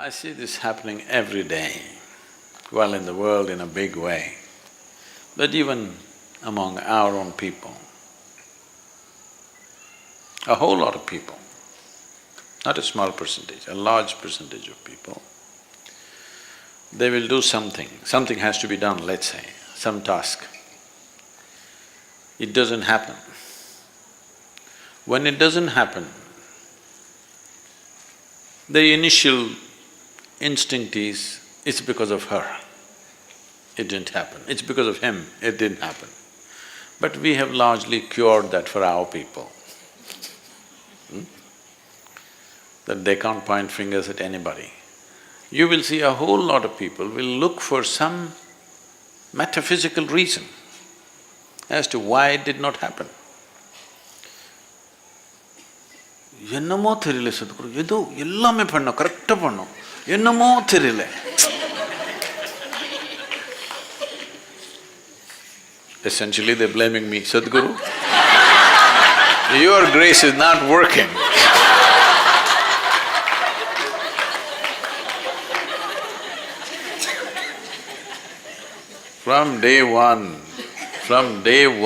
I see this happening every day, well, in the world in a big way, but even among our own people. A whole lot of people, not a small percentage, a large percentage of people, they will do something, something has to be done, let's say, some task. It doesn't happen. When it doesn't happen, the initial instinct is, it's because of her, it didn't happen. It's because of him, it didn't happen. But we have largely cured that for our people. That they can't point fingers at anybody. You will see a whole lot of people will look for some metaphysical reason as to why it did not happen. என்னமோ தெரியல சத்குரு, ஏதோ எல்லாமே பண்ணோம், கரெக்டா பண்ணோம், என்னமோ தெரியல. Essentially they're blaming me, Sadhguru, your grace is not working. From day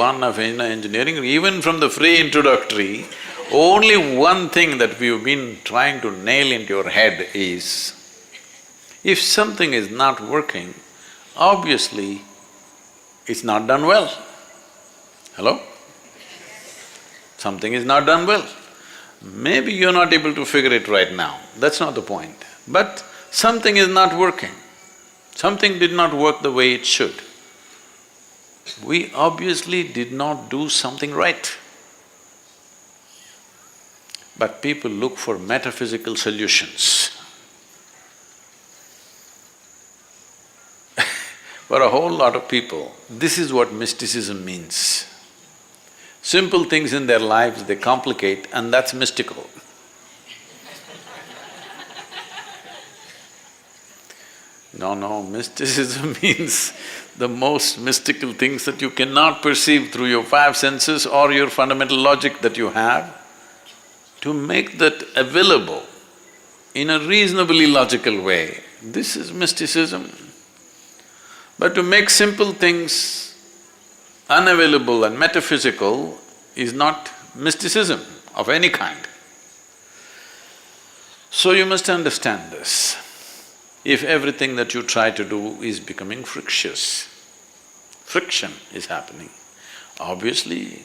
one of engineering, even from the free introductory, only one thing that we've been trying to nail into your head is, if something is not working, obviously it's not done well. Hello? Something is not done well. Maybe you're not able to figure it right now, that's not the point. But something is not working. Something did not work the way it should. We obviously did not do something right. But people look for metaphysical solutions. For a whole lot of people, this is what mysticism means. Simple things in their lives they complicate and that's mystical. No, mysticism means the most mystical things that you cannot perceive through your five senses or your fundamental logic that you have. To make that available in a reasonably logical way, this is mysticism. But to make simple things unavailable and metaphysical is not mysticism of any kind. So you must understand this. If everything that you try to do is becoming frictious, friction is happening, obviously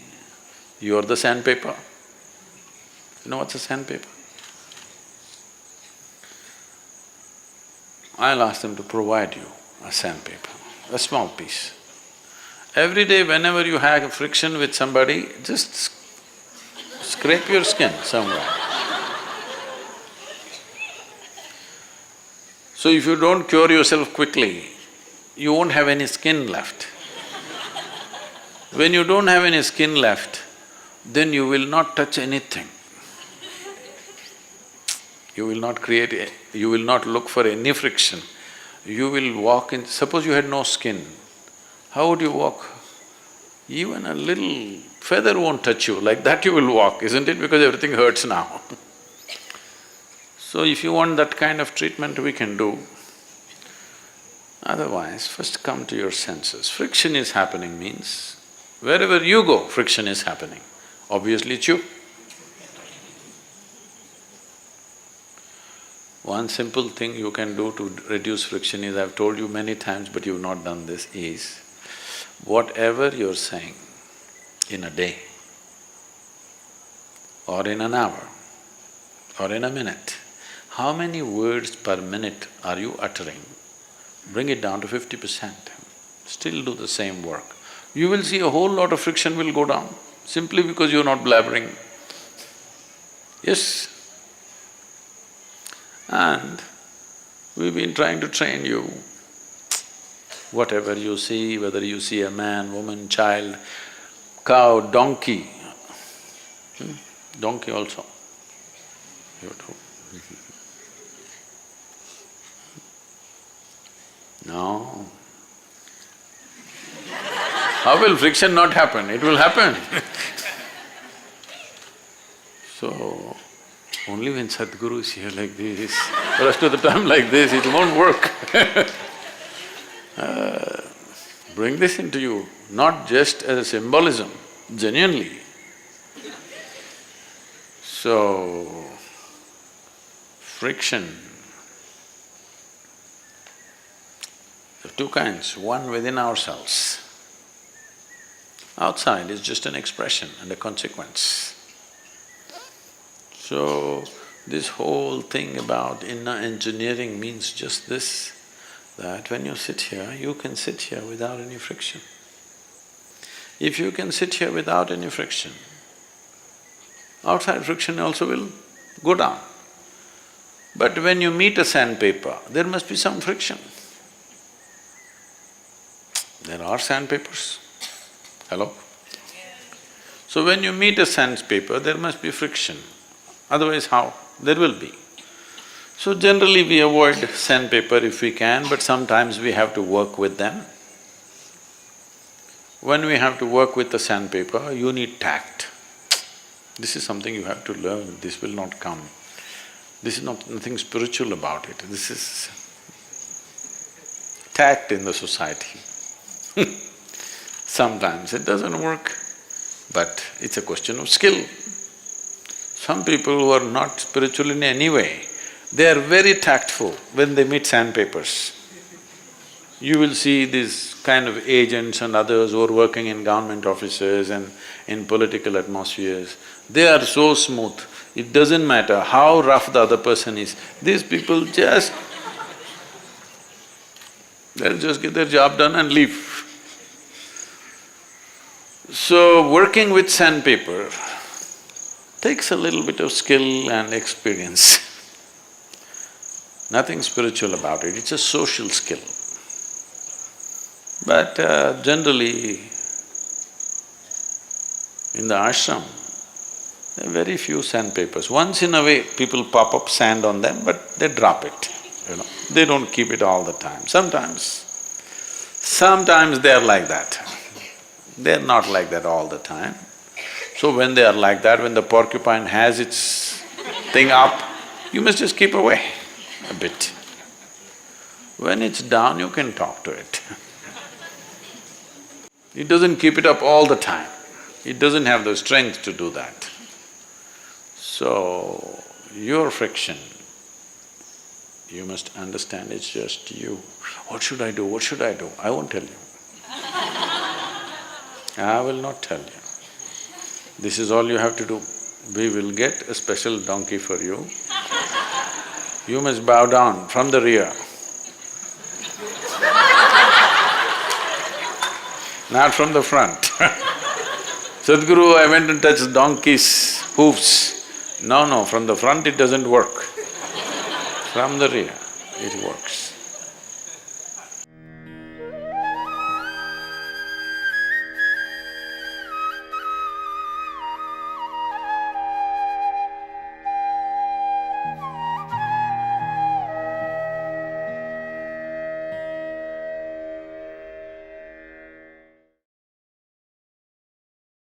you're the sandpaper. You know what's a sandpaper? I'll ask them to provide you a sandpaper, a small piece. Every day whenever you have a friction with somebody, just scrape your skin somewhere. So if you don't cure yourself quickly, you won't have any skin left. When you don't have any skin left, then you will not touch anything. You will not you will not look for any friction. You will walk in… Suppose you had no skin, how would you walk? Even a little feather won't touch you, like that you will walk, isn't it? Because everything hurts now. So if you want that kind of treatment, we can do. Otherwise, first come to your senses. Friction is happening means, wherever you go, friction is happening. Obviously it's you. One simple thing you can do to reduce friction is, I've told you many times but you've not done this, is whatever you're saying in a day or in an hour or in a minute, how many words per minute are you uttering? Bring it down to 50%, still do the same work. You will see a whole lot of friction will go down, simply because you're not blabbering. Yes. And we've been trying to train you. Whatever you see, whether you see a man, woman, child, cow, donkey, donkey also, you too. No. How will friction not happen? It will happen. So, Only when Sadhguru is here like this, the rest of the time like this, it won't work. Bring this into you, not just as a symbolism, genuinely. So, friction, there are two kinds, one within ourselves. Outside is just an expression and a consequence. So, this whole thing about inner engineering means just this, that when you sit here, you can sit here without any friction. If you can sit here without any friction, outside friction also will go down. But when you meet a sandpaper, there must be some friction. There are sandpapers. Hello? So when you meet a sandpaper, there must be friction. Otherwise how? There will be. So generally we avoid sandpaper if we can, but sometimes we have to work with them. When we have to work with the sandpaper, you need tact. This is something you have to learn, this will not come. This is nothing spiritual about it, this is tact in the society. Sometimes it doesn't work, but it's a question of skill. Some people who are not spiritual in any way, they are very tactful when they meet sandpapers. You will see these kind of agents and others who are working in government offices and in political atmospheres, they are so smooth, it doesn't matter how rough the other person is, these people just… they'll just get their job done and leave. So, working with sandpaper takes a little bit of skill and experience. Nothing spiritual about it, it's a social skill. But generally, in the ashram, there are very few sandpapers. Once in a way, people pop up sand on them, but they drop it, They don't keep it all the time. Sometimes they are like that. They're not like that all the time. So when they are like that, when the porcupine has its thing up, you must just keep away a bit. When it's down, you can talk to it. It doesn't keep it up all the time. It doesn't have the strength to do that. So, your friction, you must understand it's just you. What should I do? What should I do? I won't tell you. I will not tell you. This is all you have to do. We will get a special donkey for you. You must bow down from the rear. Not from the front. Sadhguru, I went and touched donkey's hoofs. No, from the front it doesn't work. From the rear, it works.